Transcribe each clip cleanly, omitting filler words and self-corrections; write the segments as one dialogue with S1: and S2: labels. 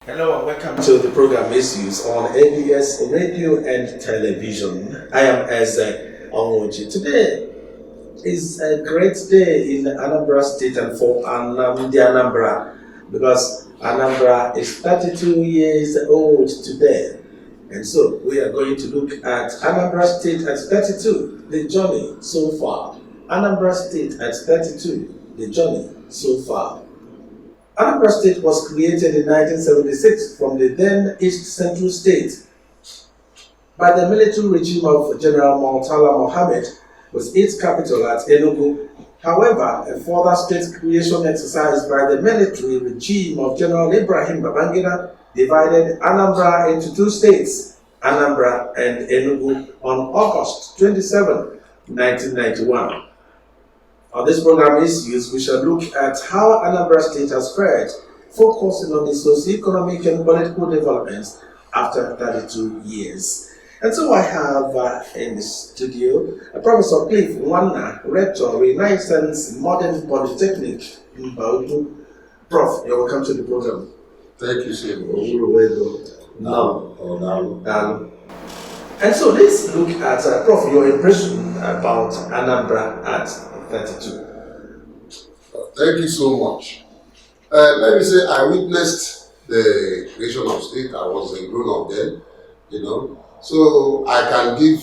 S1: Hello and welcome to the program Misuse on ABS Radio and Television. I am Eze Onwoji. Today is a great day in Anambra State and for the Anambra because Anambra is 32 years old today. And so we are going to look at Anambra State at 32, the journey so far. Anambra State at 32, the journey so far. Anambra State was created in 1976 from the then East Central State by the military regime of General Murtala Mohammed, with its capital at Enugu. However, a further state creation exercise by the military regime of General Ibrahim Babangida divided Anambra into two states, Anambra and Enugu, on August 27, 1991. On this program Issues, we shall look at how Anambra State has fared, focusing on the socio-economic and political developments after 32 years. And so I have in the studio Professor Cliff Nwanna, Rector, Renaissance Modern Polytechnic in Baudu. Prof, you're welcome to the program.
S2: Thank you, sir.
S1: No. And so let's look at, Prof, your impression about Anambra at 32.
S2: Thank you so much. Let me say, I witnessed the creation of state. I was a grown-up then, So I can give,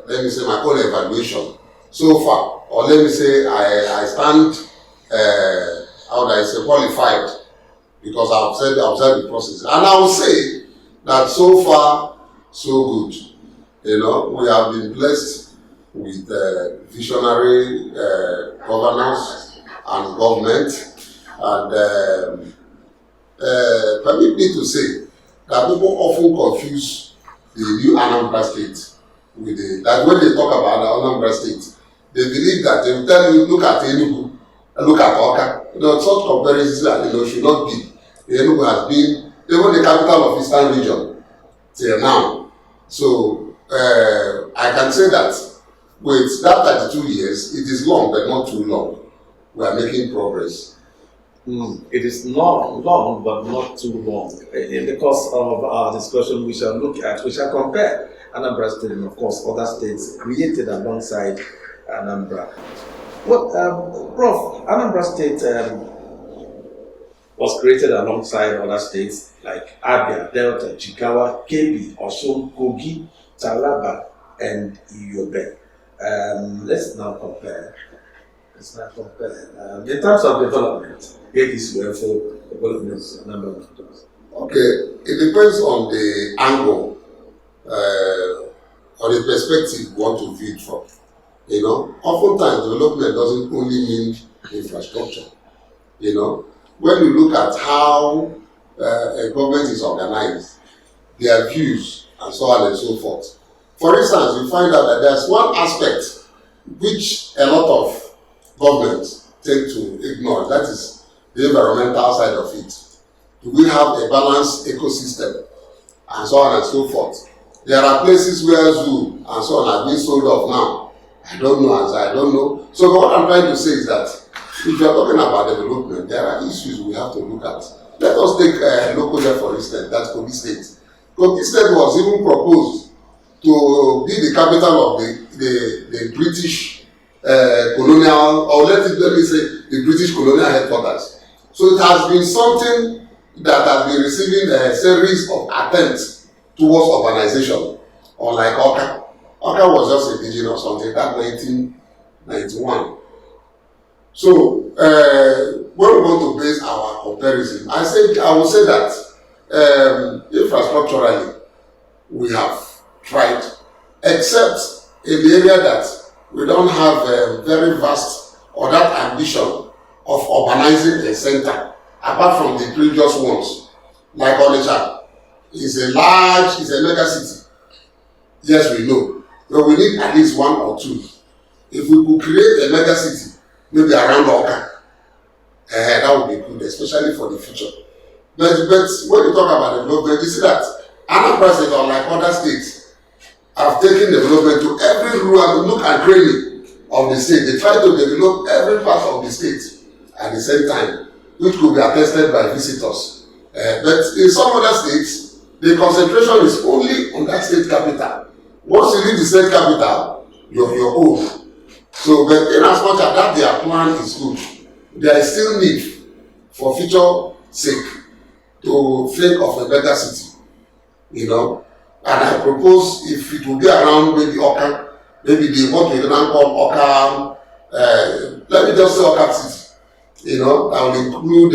S2: let me say, my own evaluation so far. Or let me say, I stand, qualified, because I've observed the process. And I will say that so far, so good. We have been blessed with visionary governance and government. And permit me to say that people often confuse the new Anambra State with that when they talk about the Anambra State, they believe that they will tell you, look at Enugu, look at Oka. Such comparisons should not be. Enugu has been even the capital of Eastern region till now. So I can say that with that 32 years, it is long but not too long. We are making progress.
S1: It is long but not too long. In the course of our discussion, we shall compare Anambra State and, of course, other states created alongside Anambra. Prof, Anambra State was created alongside other states like Abia, Delta, Jigawa, Kebbi, Osun, Kogi, Taraba, and Yobe. Let's now compare. In terms of development, here is where for development number of things.
S2: Okay, it depends on the angle or the perspective you want to view it from. Oftentimes development doesn't only mean infrastructure. When you look at how a government is organized, their views, and so on and so forth. For instance, you find out that there's one aspect which a lot of governments tend to ignore, that is the environmental side of it. Do we have a balanced ecosystem, and so on and so forth? There are places where zoo and so on are being sold off now. I don't know. So what I'm trying to say is that if you're talking about development, there are issues we have to look at. Let us take Lokoja, for instance, that's Kogi State. Kogi State was even proposed to be the capital of the British colonial, or let me say, the British colonial headquarters. So it has been something that has been receiving a series of attempts towards urbanization, unlike Oka. Oka was just indigenous until that 1991. So when we want to base our comparison, I would say that infrastructurally we have tried, except in the area that we don't have a very vast or that ambition of urbanizing a center, apart from the previous ones, like Onitsha is a mega city. Yes, we know. But we need at least one or two. If we could create a mega city, maybe around Oka, that would be good, especially for the future. But when you talk about development, you see that Anambra State, unlike other states, have taken development to every rural nook and cranny of the state. They try to develop every part of the state at the same time, which could be attested by visitors But in some other states, the concentration is only on that state capital. Once you leave the state capital, you're your own. So, but in as much as that their plan is good, there is still need for future sake to think of a better city. You know, and I propose if it will be around maybe Oka, maybe the what we now call Oka, let me just say Oka City. You know, that will include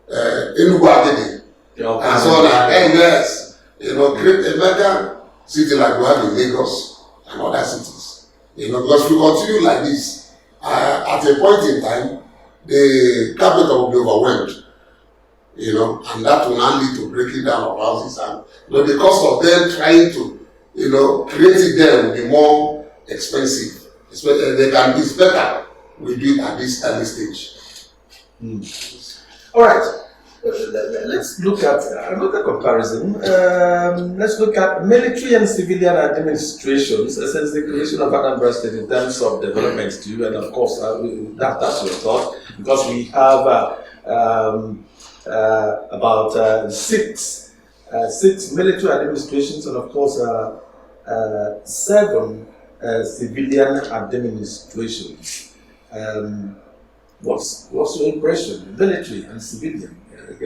S2: Enugu Agede and so on. And yes, you know, create a better city like we have in Lagos and other cities. You know, because if we continue like this, at a point in time, the capital will be overwhelmed. You know, and that will now lead to breaking down of houses, and you know, the cost of them trying to, you know, create it there will be more expensive. They can be better we do it at this early stage.
S1: All right. Let's look at another comparison. Let's look at military and civilian administrations since the creation of Anambra State in terms of development too, and of course that's your thought, because we have about six military administrations and of course 7 civilian administrations. What's your impression? Military and civilian.
S2: You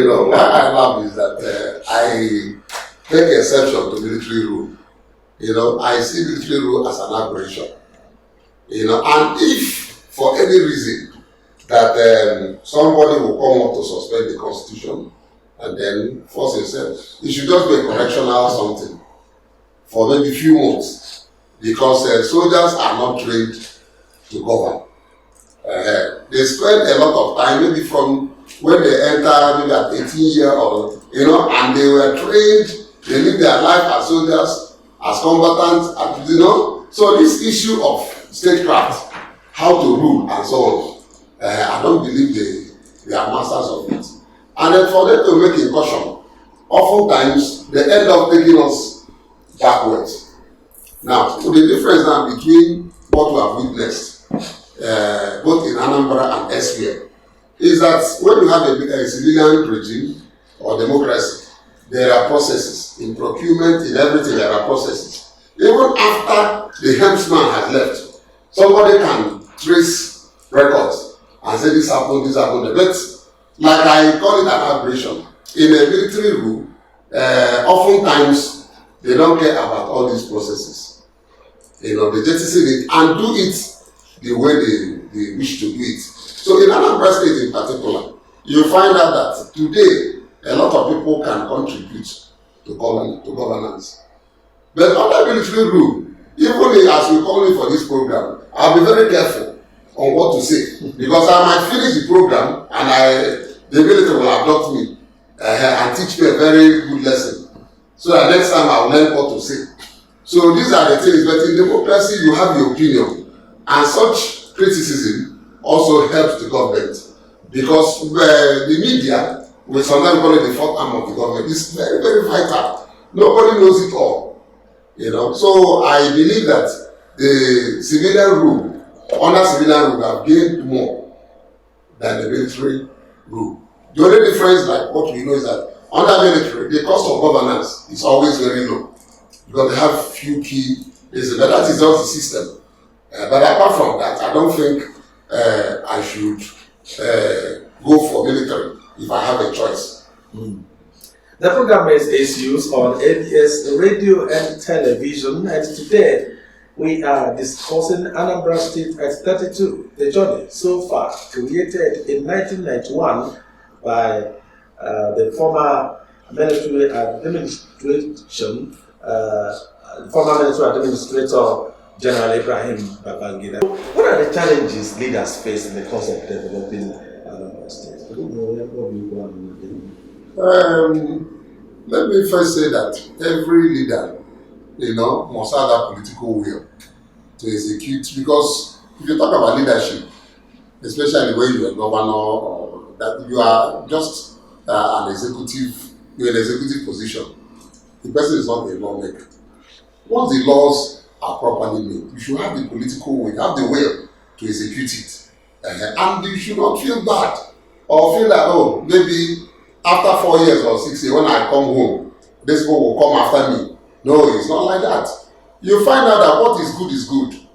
S2: know, what I love is that I take exception to military rule. You know, I see military rule as an aberration. You know, and if for any reason that somebody will come up to suspend the constitution and then force himself, it should just be a correctional something for maybe a few months, because soldiers are not trained to govern. They spend a lot of time, maybe from when they enter, maybe at 18 years old, you know, and they were trained, they live their life as soldiers, as combatants, as, you know. So this issue of statecraft, how to rule and so on, I don't believe they are masters of it. And then for them to make a caution, oftentimes they end up taking us backwards. Now, the difference now between what we have witnessed, both in Anambra and elsewhere, is that when you have a civilian regime or democracy, there are processes in procurement, in everything. There are processes. Even after the helmsman has left, somebody can trace records and say this happened. But like I call it an aberration. In a military rule, oftentimes they don't care about all these processes. You know, they jettison it and do it the way they wish to do it. So in Anambra State in particular, you find out that today a lot of people can contribute to governance. But under military rule, even as we call me for this program, I'll be very careful on what to say, because I might finish the program and the military will adopt me and teach me a very good lesson, so that next time I'll learn what to say. So these are the things. But in democracy, you have your opinion, and such criticism also helps the government, because the media, we sometimes call it the fourth arm of the government, is very, very vital. Nobody knows it all, you know. So I believe that the civilian rule, under civilian rule, have gained more than the military rule. The only difference, like what we know, is that under military, the cost of governance is always very low, because they have few key places, but that is just the system. But apart from that, I don't think I should go for military if I have a choice.
S1: The program is used on ABS radio and television, and today we are discussing Anambra State at 32, the journey so far, created in 1991 by the former military administration, former military administrator General Ibrahim Babangida. What are the challenges leaders face in the course of developing Anambra State?
S2: Let me first say that every leader, you know, must have that political will to execute. Because if you talk about leadership, especially when you're a governor or that you are just an executive, you're in an executive position, the person is not a lawmaker. Once the laws are properly made, you should have the political will, have the will to execute it. And you should not feel bad or feel that, oh, maybe after 4 years or 6 years when I come home, these people will come after me. No, it's not like that. You find out that what is good is good.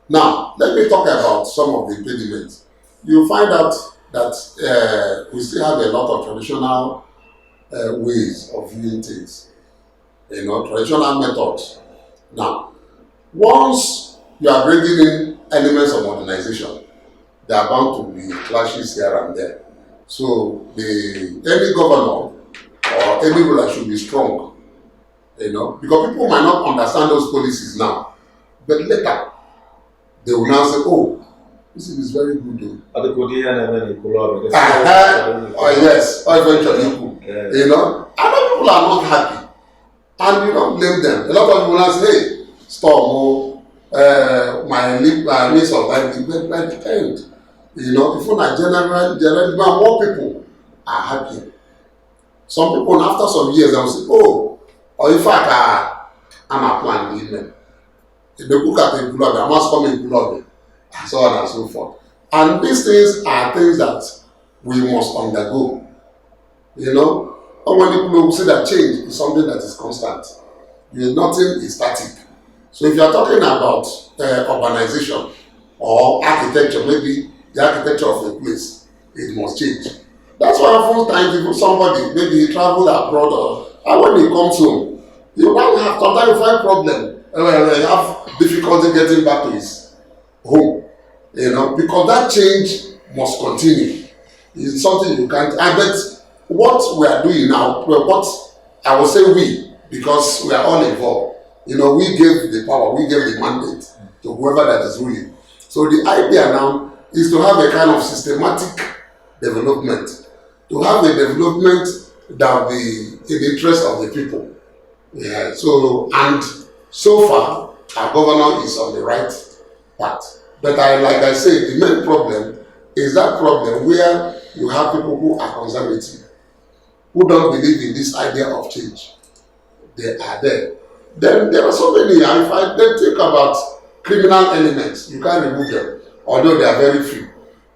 S2: Now, let me talk about some of the impediments. You find out that we still have a lot of traditional ways of viewing things, traditional methods. Now, once you are bringing in elements of modernization, there are bound to be clashes here and there. So, any governor or any ruler should be strong, because people might not understand those policies now, but later they will now say, oh, this is very good. Oh yes, or eventually equal. Other people are not happy, and you don't blame them. A lot of people now say, hey, stop, my needs of life might depend. If you're not generally, more people are happy. Some people, after some years, they will say, oh, or in fact, I'm a plan leader. If they look at the blood, I must come in blood, and so on and so forth. And these things are things that we must undergo. Or when people say that change is something that is constant, nothing is static. So if you are talking about urbanization or architecture, maybe the architecture of a place, it must change. That's why oftentimes if somebody, maybe he traveled abroad, and when he comes home, you now have sometimes you find problem. You have difficulty getting back to his home. Because that change must continue. It's something you can't. But what we are doing now, what I will say we, because we are all involved. We gave the power, we gave the mandate to whoever that is ruling. So the idea now is to have a kind of systematic development, to have a development that will be in the interest of the people. Yeah. So far, our governor is on the right path. But like I said, the main problem is that problem where you have people who are conservative, who don't believe in this idea of change. They are there. Then there are so many. If I then think about criminal elements, you can't remove them, although they are very few.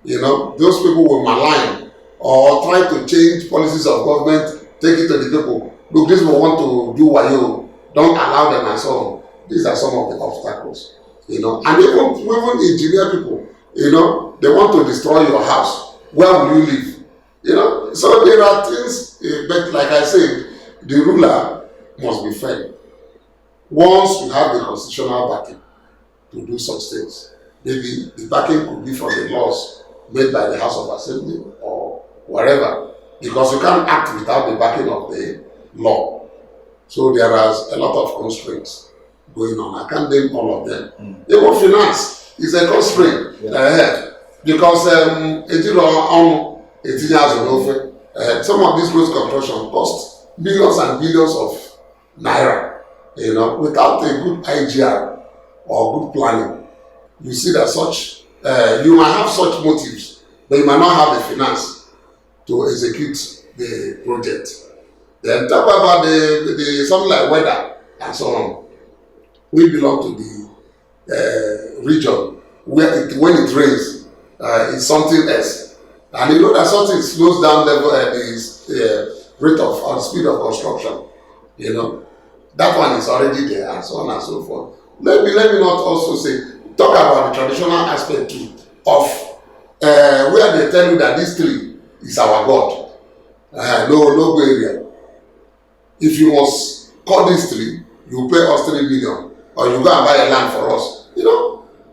S2: Those people will malign or try to change policies of government, take it to the people. Look, this will want to do wayo, don't allow them and so on. These are some of the obstacles. And even engineer people, they want to destroy your house. Where will you live? So there are things, but like I said, the ruler must be fair. Once you have the constitutional backing to do such things, maybe the backing could be from the laws made by the House of Assembly or wherever, because you can't act without the backing of the law. So there are a lot of constraints going on. I can't name all of them. Even finance is a constraint. Because some of these road construction cost millions and billions of naira. Without a good IGR or good planning, you see that you might have such motives, but you might not have the finance to execute the project. Then talk about the something like weather and so on. We belong to the region where when it rains, it's something else. And that something slows down the rate of or speed of construction. That one is already there and so on and so forth. Let me not also talk about the traditional aspect too of where they tell you that this tree is our God. No area. If you must cut this tree, you pay us 3 million, or you go and buy a land for us.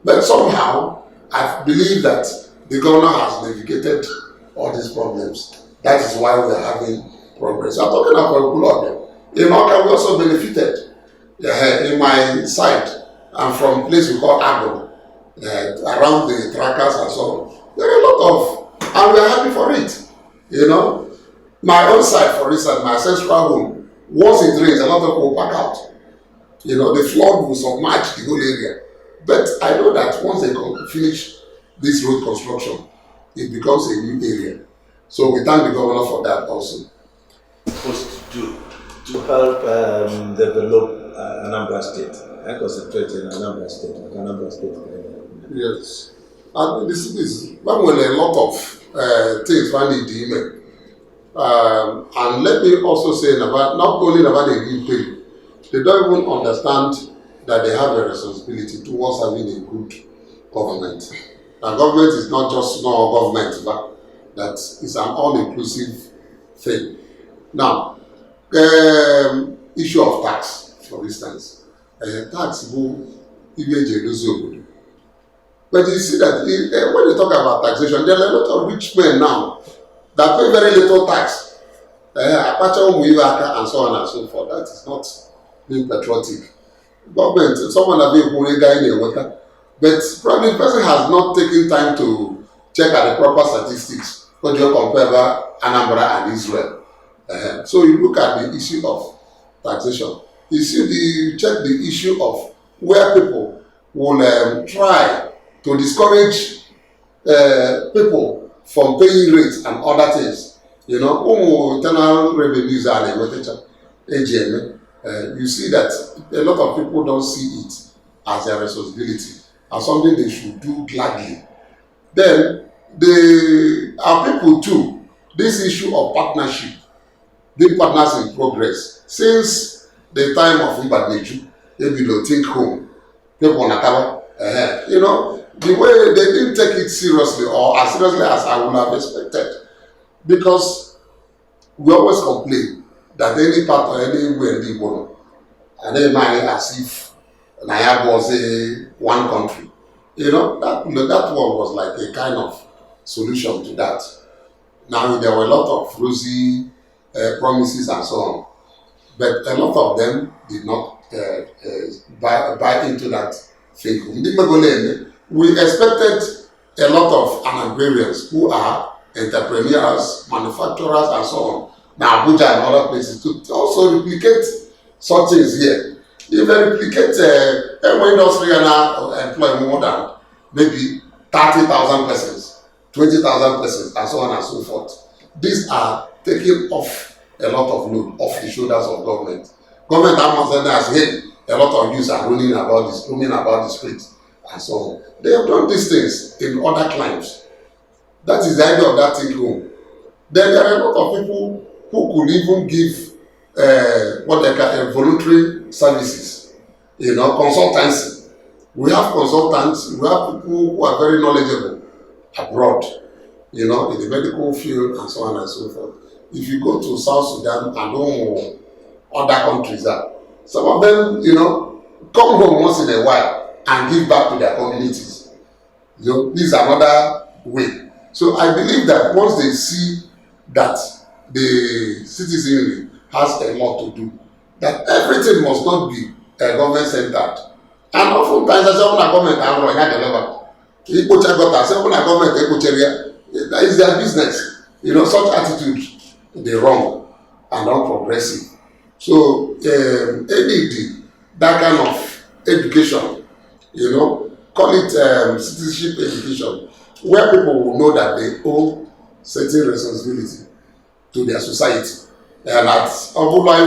S2: But somehow I believe that the governor has navigated all these problems. That is why we are having progress. I'm talking about Kulobia. In Oka, we also benefited. In my side, I'm from a place we call Agro, around the trackers and so on. There are a lot of, and we are happy for it. My own side, for instance, my ancestral home, once it rains, a lot of people pack out. The flood will submerge the whole area. But I know that once they finish this road construction, it becomes a new area. So we thank the governor for that also.
S1: Supposed to help develop Anambra State. I concentrate in Anambra State,
S2: Yes. And the cities, when a lot of things find the email. And let me also say about not only about the give pay, they don't even understand that they have a responsibility towards having a good government. And government is not just small government, but that is an all-inclusive thing. Now, issue of tax, for instance, tax will even. But you see that when you talk about taxation, there are a lot of rich men now that pay very little tax. And so on and so forth. That is not being patriotic. Government, someone has been a guy in the water, but probably the person has not taken time to check at the proper statistics when you compare Anambra and Israel. So you look at the issue of taxation. You check the issue of where people will try to discourage people from paying rates and other things. You know, internal revenues are AGM. You see that a lot of people don't see it as their responsibility, as something they should do gladly. Then our people too, this issue of partnership, being partners in progress, since the time of Mbadneju, they will think home. People you know, the way they didn't take it seriously or as seriously as I would have expected. Because we always complain that any part or anywhere they want, and they mind as if Nayab was one country. You know, that one was like a kind of solution to that. Now there were a lot of rosy promises and so on, but a lot of them did not buy into that thing. We expected a lot of Anambrarians who are entrepreneurs, manufacturers, and so on, now Abuja and other places, to also replicate such things here. If they replicate every industry and employ more than maybe 30,000 persons, 20,000 persons, and so on and so forth. These are taking off a lot of load off the shoulders of government. Government has hey, a lot of youths are roaming about the streets and so on. They have done these things in other climes. That is the idea of that thing home. Then there are a lot of people who could even give what they call voluntary services, you know, consultancy. We have consultants, we have people who are very knowledgeable abroad, you know, in the medical field and so on and so forth. If you go to South Sudan and other countries, some of them, you know, come home once in a while and give back to their communities. You know, this is another way. So I believe that once they see that the citizenry has a lot to do, that everything must not be government-centered. And oftentimes, I say, when a government can run, I deliver. That is their business. You know, such attitude, they're wrong and unprogressive. So, that kind of education, you know, call it citizenship education, where people will know that they owe certain responsibility to their society. And that's somebody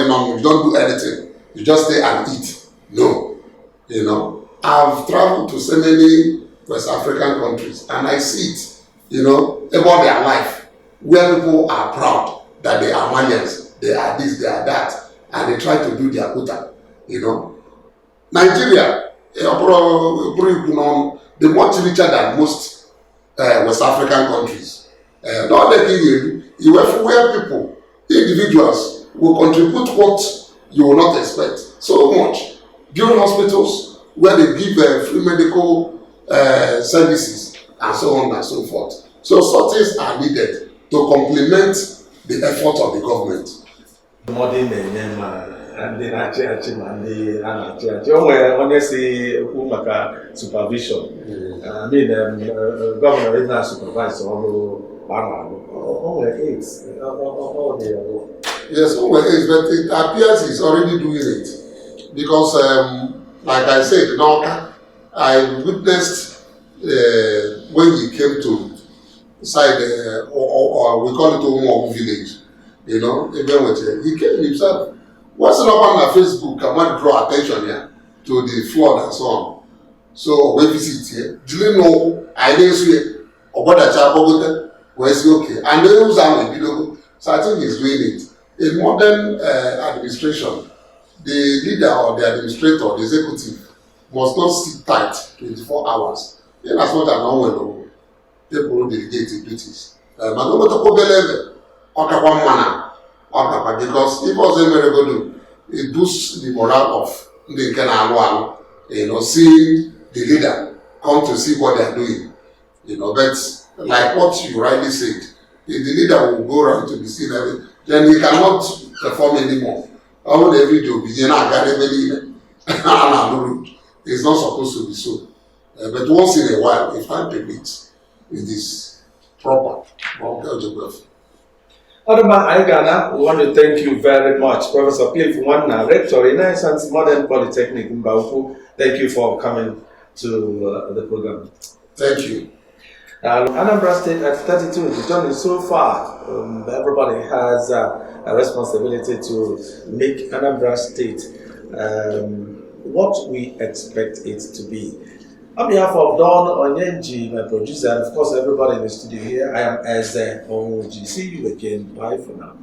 S2: non, you don't do anything. You just stay and eat. No. You know, I've traveled to so many West African countries and I see it, you know, about their life, where people are proud that they are Malians, they are this, they are that, and they try to do their quota, you know. Nigeria, they're much richer than most West African countries. Not where people, individuals, will contribute what you will not expect so much. Build hospitals where they give free medical services and so on and so forth. So such things are needed to complement the effort of the government.
S1: Ndị na-achị ma ndị a na-achị. O nwere onye si okwu maka supervision. Gọvanọ ị na-supervise ọrụ arụ. O nwere AIDS.
S2: Yes, o nwere AIDS, but it appears he's already doing it. Because, like I said, in Oka, I witnessed when he came to side, or we call it Omo village, you know, he came himself. What's up on Facebook? I want to draw attention here to the flood and so on. So we visit here. Do you know I didn't see or what a child was okay. And they use our video. So I think he's doing it. In modern administration, the leader or the administrator, the executive, must not sit tight 24 hours. In as much as no one people delegate the duties. But no matter what level, because if was very good, it boosts the morale of the Canaan, seeing the leader come to see what they are doing. But like what you rightly said, if the leader will go around to be seen, then he cannot perform anymore. All every day will be it's not supposed to be so. But once in a while, if time permits, it is proper.
S1: Anambra Aigana, we want to thank you very much, Professor Cliff Nwanna, Rector in Renaissance Modern Polytechnic in Bauku. Thank you for coming to the program.
S2: Thank you.
S1: Anambra State at 32, the journey so far. Everybody has a responsibility to make Anambra State what we expect it to be. On behalf of Don Onyenji, my producer, and of course everybody in the studio here, I am Eze Onwuji. See you again. Bye for now.